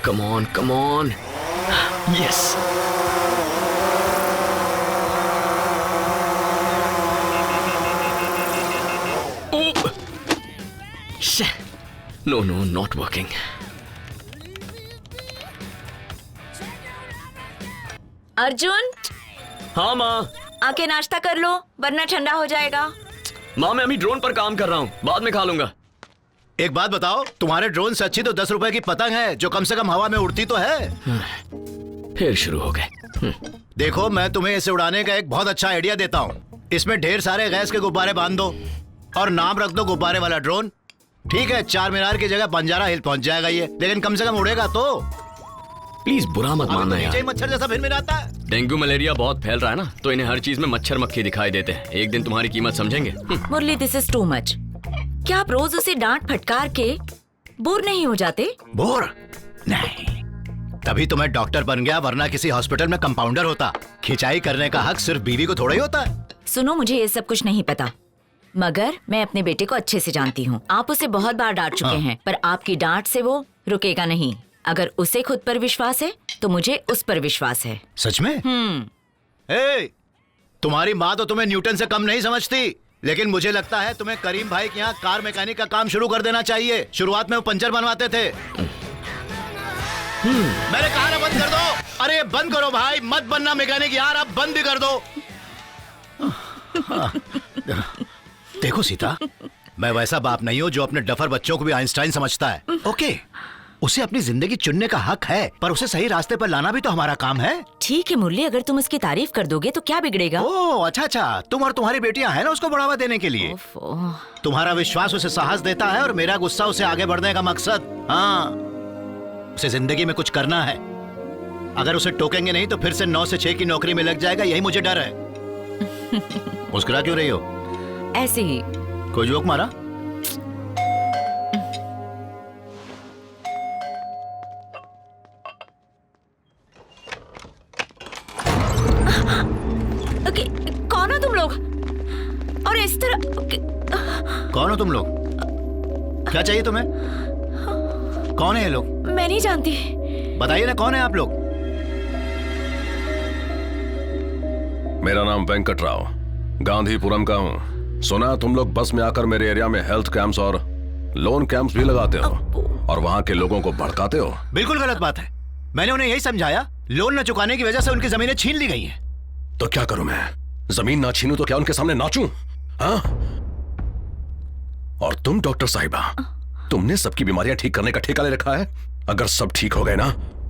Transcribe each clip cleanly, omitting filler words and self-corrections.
come on, come on. Yes. Oh. Shit. No, not working. Arjun, हाँ माँ. आके नाश्ता कर लो वरना ठंडा हो जाएगा। माँ मैं अभी ड्रोन पर काम कर रहा हूँ, बाद में खा लूंगा। एक बात बताओ, तुम्हारे ड्रोन से अच्छी तो 10 रुपए की पतंग है जो कम से कम हवा में उड़ती तो है। फिर शुरू हो गए। देखो, मैं तुम्हें इसे उड़ाने का एक बहुत अच्छा आइडिया देता हूँ। इसमें ढेर सारे गैस के गुब्बारे बांध दो और नाम रख दो गुब्बारे वाला ड्रोन। ठीक है, चार मीनार की जगह बंजारा हिल पहुंच जाएगा ये, लेकिन कम से कम उड़ेगा तो। प्लीज बुरा मत मानना नीचे ही यार। मच्छर जैसा भिन आता है। डेंगू मलेरिया बहुत फैल रहा है ना, तो इन्हें हर चीज में मच्छर मक्खी दिखाई देते हैं। एक दिन तुम्हारी कीमत समझेंगे। मुरली, दिस इज टू मच। क्या आप रोज उसे डांट फटकार के बोर नहीं हो जाते? बोर नहीं, तभी तो मैं डॉक्टर बन गया, वरना किसी हॉस्पिटल में कंपाउंडर होता। खिंचाई करने का हक सिर्फ बीवी को थोड़ा ही होता है। सुनो, मुझे ये सब कुछ नहीं पता, मगर मैं अपने बेटे को अच्छे से जानती हूँ। आप उसे बहुत बार डांट चुके हैं, पर आपकी डांट से वो रुकेगा नहीं। अगर उसे खुद पर विश्वास है तो मुझे उस पर विश्वास है। सच में? तुम्हारी माँ तो तुम्हें न्यूटन से कम नहीं समझती, लेकिन मुझे लगता है तुम्हें करीम भाई के यहाँ कार मैकेनिक का काम शुरू कर देना चाहिए। शुरुआत में वो पंचर बनवाते थे। मैंने कहा ना बंद कर दो। अरे बंद करो भाई, मत बनना मैकेनिक यार, अब बंद भी कर दो। देखो सीता, मैं वैसा बाप नहीं हूँ जो अपने डफर बच्चों को भी आइंस्टाइन समझता है। ओके, उसे अपनी जिंदगी चुनने का हक है, पर उसे सही रास्ते पर लाना भी तो हमारा काम है। ठीक है मुरली, अगर तुम उसकी तारीफ कर दोगे तो क्या बिगड़ेगा? ओह अच्छा, तुम और तुम्हारी बेटियां हैं ना उसको बढ़ावा देने के लिए। तुम्हारा विश्वास उसे साहस देता है और मेरा गुस्सा उसे आगे बढ़ने का मकसद। हाँ, उसे जिंदगी में कुछ करना है। अगर उसे टोकेंगे नहीं तो फिर से 9 से 6 की नौकरी में लग जाएगा, यही मुझे डर है। मुस्कुरा क्यों रही हो? ऐसे ही। कोई जोक मारा? ओके, कौन हो तुम लोग? और इस तरह कौन हो तुम लोग? क्या चाहिए तुम्हें? कौन है ये लोग? मैं नहीं जानती। बताइए ना, कौन है आप लोग? मेरा नाम वेंकट राव, गांधीपुरम का हूँ। सुना तुम लोग बस में आकर मेरे एरिया में हेल्थ कैंप्स और लोन कैंप्स भी लगाते हो और वहाँ के लोगों को भड़काते हो। बिल्कुल गलत बात है। मैंने उन्हें यही समझाया, लोन न चुकाने की वजह से उनकी जमीनें छीन ली गई हैं। तो क्या करूं मैं? जमीन ना छीनूं तो क्या उनके सामने नाचूं? हाँ? और तुम डॉक्टर साहिबा, तुमने सबकी बीमारियां ठीक करने का ठेका ले रखा है। अगर सब ठीक हो गए ना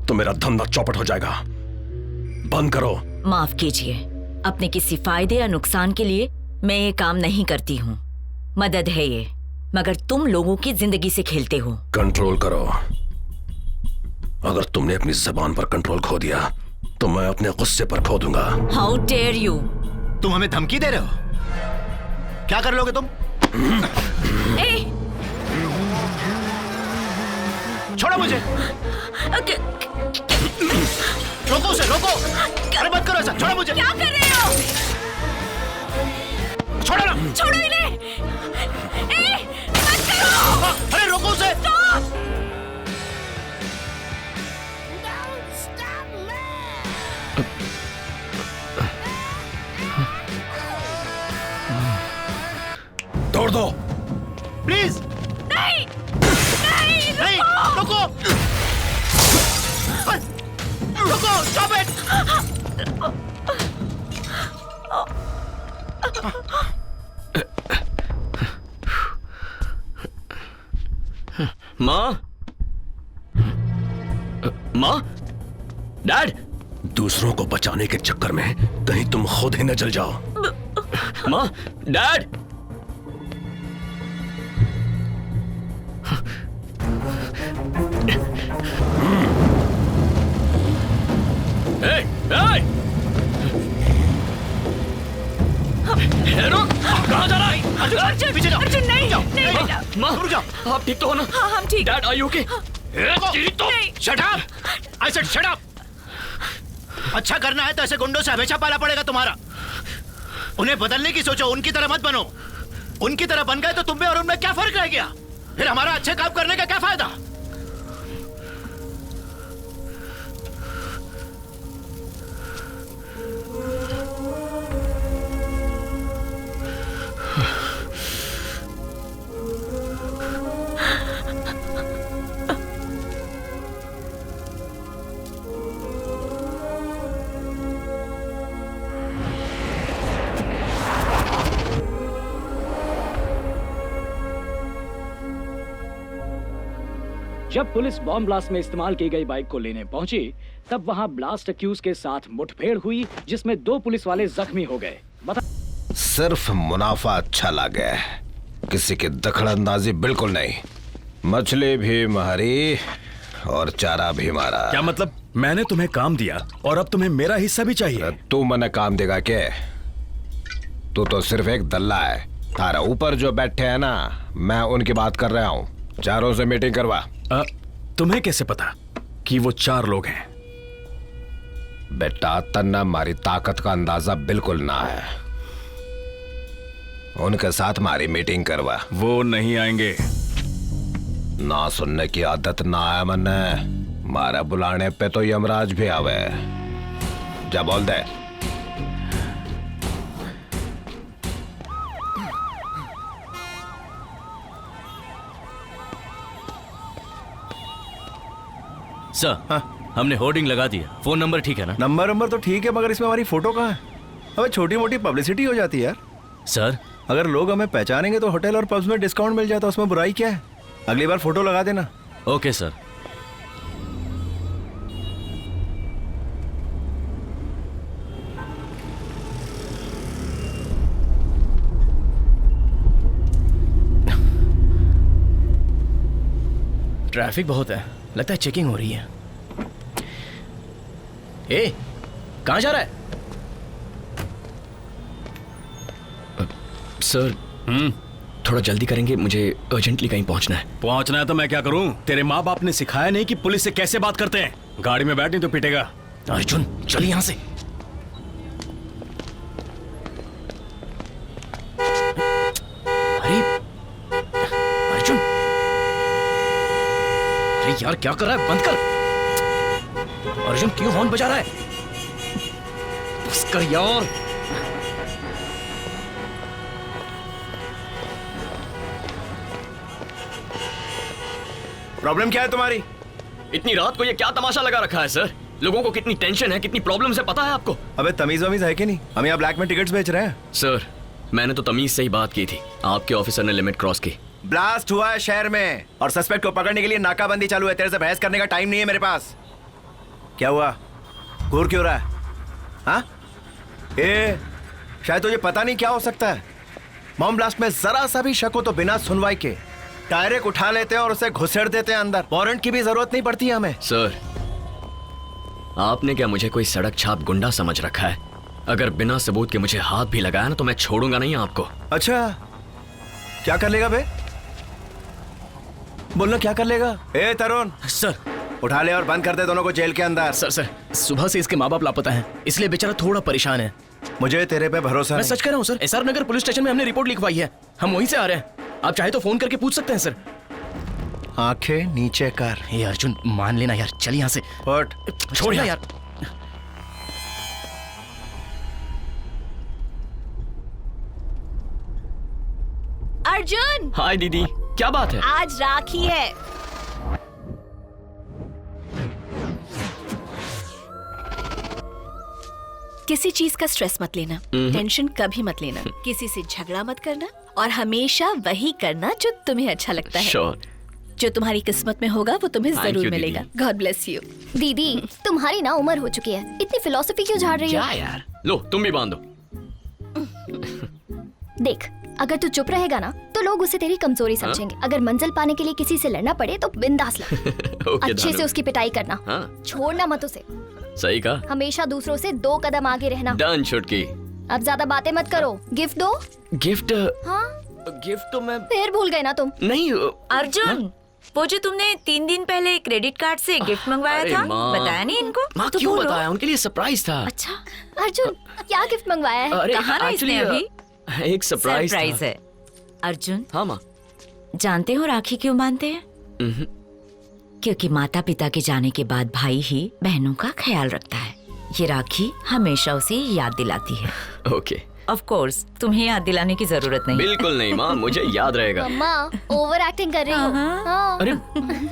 तो मेरा धंधा चौपट हो जाएगा। बंद करो। माफ कीजिए, अपने किसी फायदे या नुकसान के लिए मैं ये काम नहीं करती हूँ। मदद है ये, मगर तुम लोगों की जिंदगी से खेलते हो। कंट्रोल करो। अगर तुमने अपनी जबान पर कंट्रोल खो दिया तो मैं अपने गुस्से पर खो दूंगा। How dare you! तुम हमें धमकी दे रहे हो? क्या कर लोगे तुम? छोड़ो मुझे। रोको उसे, रोको। अरे मत करो ऐसा, छोड़ो मुझे। क्या कर रहे हो? छोड़ो ना। छोड़ो इन्हें। मत करो। अरे रोको उसे। तोड़ दो। प्लीज। नहीं, नहीं, रुको। रुको, stop it। माँ, माँ, डैड। दूसरों को बचाने के चक्कर में कहीं तुम खुद ही न जल जाओ। माँ, डैड। Hey, hey! कहाँ जा रहा है? अर्जुन, पीछे जाओ। अर्जुन नहीं, जाओ। नहीं बेटा। माँ, रुक जाओ। आप ठीक तो हो ना? हाँ, हम ठीक। Dad, are you okay? Shut up! I said shut up! अच्छा करना है तो ऐसे गुंडों से हमेशा पाला पड़ेगा तुम्हारा। उन्हें बदलने की सोचो, उनकी तरह मत बनो। उनकी तरह बन गए तो तुम में और उनमें क्या फर्क रह गया? फिर हमारा अच्छे काम करने का क्या फायदा? जब पुलिस बॉम्ब ब्लास्ट में इस्तेमाल की गई बाइक को लेने पहुंची, तब वहां ब्लास्ट अक्यूज के साथ मुठभेड़ हुई, जिसमें 2 पुलिस वाले जख्मी हो गए। सिर्फ मुनाफा अच्छा लगे, किसी की दखलंदाजी बिल्कुल नहीं। मछली भी मारी और चारा भी मारा। क्या मतलब? मैंने तुम्हें काम दिया और अब तुम्हें मेरा हिस्सा भी चाहिए? तू मने काम देगा क्या? तू तो सिर्फ एक दल्ला है। तारा ऊपर जो बैठे हैं ना, मैं उनकी बात कर रहा हूँ। चारों से मीटिंग करवा। तुम्हें कैसे पता कि वो 4 लोग हैं? बेटा, तन्ना मारी ताकत का अंदाजा बिल्कुल ना है। उनके साथ मारी मीटिंग करवा। वो नहीं आएंगे। ना सुनने की आदत ना है मन्ने। मारा बुलाने पे तो यमराज भी आवे। जा बोल दे। सर, हाँ? हमने होर्डिंग लगा दिया। फोन नंबर ठीक है ना? नंबर तो ठीक है, मगर इसमें हमारी फोटो कहाँ है? अबे छोटी मोटी पब्लिसिटी हो जाती है यार। सर, अगर लोग हमें पहचानेंगे तो होटल और पब्स में डिस्काउंट मिल जाता, उसमें बुराई क्या है? अगली बार फोटो लगा देना। Okay sir. ट्रैफिक बहुत है, लगता है चेकिंग हो रही है। ए, कहाँ जा रहा है? सर, थोड़ा जल्दी करेंगे, मुझे अर्जेंटली कहीं पहुंचना है। पहुंचना है तो मैं क्या करूं? तेरे माँ बाप ने सिखाया नहीं कि पुलिस से कैसे बात करते हैं? गाड़ी में बैठ नहीं तो पिटेगा। अर्जुन, चल यहाँ से। अरे अर्जुन, अरे यार क्या कर रहा है? बंद कर। अर्जुन, क्यों हॉर्न बजा रहा है? बस कर यार। प्रॉब्लम क्या है तुम्हारी? इतनी रात को ये क्या तमाशा लगा रखा है सर? लोगों को कितनी टेंशन है, कितनी प्रॉब्लम है, पता है आपको? अबे तमीज वमीज है कि नहीं? हम यहाँ ब्लैक में टिकट्स बेच रहे हैं। सर, मैंने तो तमीज से ही बात की थी। आपके ऑफिसर ने लिमिट क्रॉस की। ब्लास्ट हुआ है शहर में और सस्पेक्ट को पकड़ने के लिए नाकाबंदी चालू है। तेरे से बहस करने का टाइम नहीं है मेरे पास। क्या हुआ? घूर क्यों रहा है? हाँ? शायद तुझे पता नहीं क्या हो सकता है। बॉम्ब ब्लास्ट में जरा सा भी शक हो तो बिना सुनवाई के डायरेक्ट उठा लेते हैं और उसे घुसेड़ देते हैं अंदर। वारंट की भी जरूरत नहीं पड़ती है हमें। सर, आपने क्या मुझे कोई सड़क छाप गुंडा समझ रखा है? अगर बिना सबूत के मुझे हाथ भी लगाया ना तो मैं छोड़ूंगा नहीं आपको। अच्छा, क्या कर लेगा बे? बोलना, क्या कर लेगा? ए तरुण, सर, उठा ले और बंद कर दे दोनों को जेल के अंदर। सर, सुबह से इसके माँ बाप लापता हैं, इसलिए बेचारा थोड़ा परेशान है। मुझे तेरे पे भरोसा मैं नहीं। सच कह रहा हूँ सर। एसआर नगर पुलिस स्टेशन में हमने रिपोर्ट लिखवाई है। हम वहीं से आ रहे हैं। आप चाहे तो फोन करके पूछ सकते हैं सर। आंखें नीचे कर। हे अर्जुन, मान लेना यार, चल यहाँ से। हट। छोड़ यार। अर्जुन, हाय दीदी, क्या बात है? आज राखी है। किसी चीज का स्ट्रेस मत लेना, टेंशन कभी मत लेना, किसी से झगड़ा मत करना और हमेशा वही करना जो तुम्हें अच्छा लगता है। श्योर। जो तुम्हारी किस्मत में होगा वो तुम्हें Thank जरूर you, मिलेगा। God bless you. दीदी, तुम्हारी ना उम्र हो चुकी है, इतनी फिलॉसफी क्यों झाड़ रही क्या है? यार, लो तुम भी बांधो। देख, अगर तू चुप रहेगा ना तो लोग उसे तेरी कमजोरी समझेंगे। अगर मंजिल पाने के लिए किसी से लड़ना पड़े तो बिंदास लड़। ओके, अच्छे से उसकी पिटाई करना, हाँ। छोड़ना मत उसे। सही कहा। हमेशा दूसरों से 2 कदम आगे रहना। डन छुटकी। अब ज्यादा बातें मत करो। गिफ्ट दो। गिफ्ट? हाँ, गिफ्ट तो मैं फिर भूल गए ना तुम। नहीं। अर्जुन, वो जो तुमने 3 दिन पहले क्रेडिट कार्ड से गिफ्ट मंगवाया अरे था, माँ। बताया नहीं इनको? माँ तो क्यों बोलो। बताया? उनके लिए सरप्राइज था। अच्छा, अर्जुन, क्या गिफ्ट मंगवाया है? अरे कहा ना इसने actually, अभी? एक सरप्राइज है। अर्जुन, हाँ माँ। जानते हो राखी क्यों बांधते हैं? क्योंकि माता पिता के जाने के बाद भाई ही बहनों का ख्याल रखता है। ये राखी हमेशा उसे याद दिलाती है। ओके। ऑफ कोर्स, तुम्हें याद दिलाने की जरूरत नहीं। बिल्कुल नहीं माँ, मुझे याद रहेगा। मम्मा, ओवर एक्टिंग कर रही हो। हाँ। अरे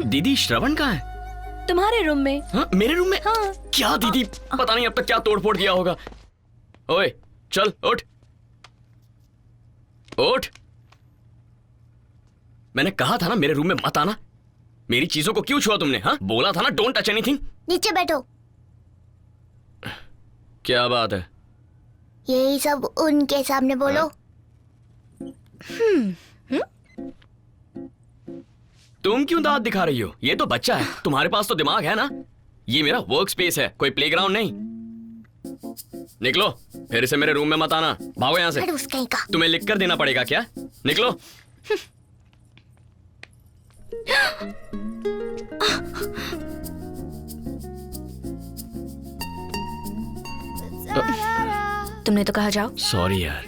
दीदी, श्रवण कहाँ है? तुम्हारे रूम में। हाँ, मेरे रूम में? हाँ। क्या दीदी, पता नहीं अब तक क्या तोड़फोड़ किया होगा। ओए चल, उठ उठ। मैंने कहा था ना मेरे रूम में मत आना। मेरी चीजों को क्यों छुआ तुमने? हाँ, बोला था ना डोंट टच एनीथिंग। नीचे बैठो। क्या बात है? यही सब उनके सामने बोलो। तुम क्यों दांत दिखा रही हो? ये तो बच्चा है, तुम्हारे पास तो दिमाग है ना। ये मेरा वर्क स्पेस है, कोई प्लेग्राउंड नहीं। निकलो, फिर से मेरे रूम में मत आना। भागो यहाँ से। अरे उसका ही का। तुम्हें लिख कर देना पड़ेगा क्या? निकलो। तुमने तो कहा जाओ। सॉरी यार,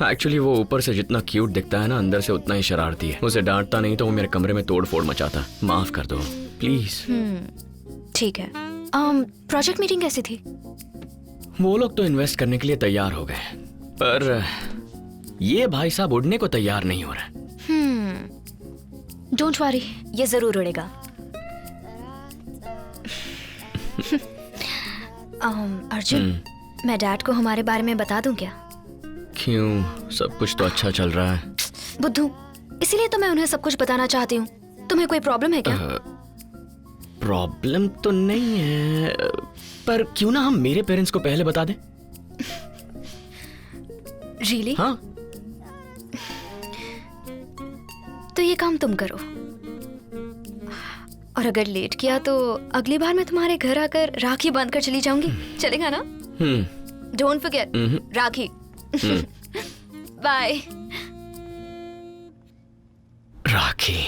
एक्चुअली वो ऊपर से जितना क्यूट दिखता है ना, अंदर से उतना ही शरारती है। उसे डांटता नहीं तो वो मेरे कमरे में तोड़ फोड़ मचाता। माफ कर दो प्लीज। ठीक है। प्रोजेक्ट मीटिंग कैसी थी? वो लोग तो इन्वेस्ट करने के लिए तैयार हो गए, पर ये भाई साहब उड़ने को तैयार नहीं हो रहा। डोंट वरी, ये जरूर उड़ेगा। अर्जुन, मैं डैड को हमारे बारे में बता दूं क्या? क्यों? सब कुछ तो अच्छा चल रहा है। बुद्धू, इसीलिए तो मैं उन्हें सब कुछ बताना चाहती हूँ। तुम्हें कोई प्रॉब्लम है क्या? प्रॉब्लम तो नहीं है, पर क्यों ना हम मेरे पेरेंट्स को पहले बता दें। रियली? हाँ। तो ये काम तुम करो, और अगर लेट किया तो अगली बार मैं तुम्हारे घर आकर राखी बांध कर चली जाऊंगी। चलेगा ना? Don't forget Rakhi. Bye. Rakhi.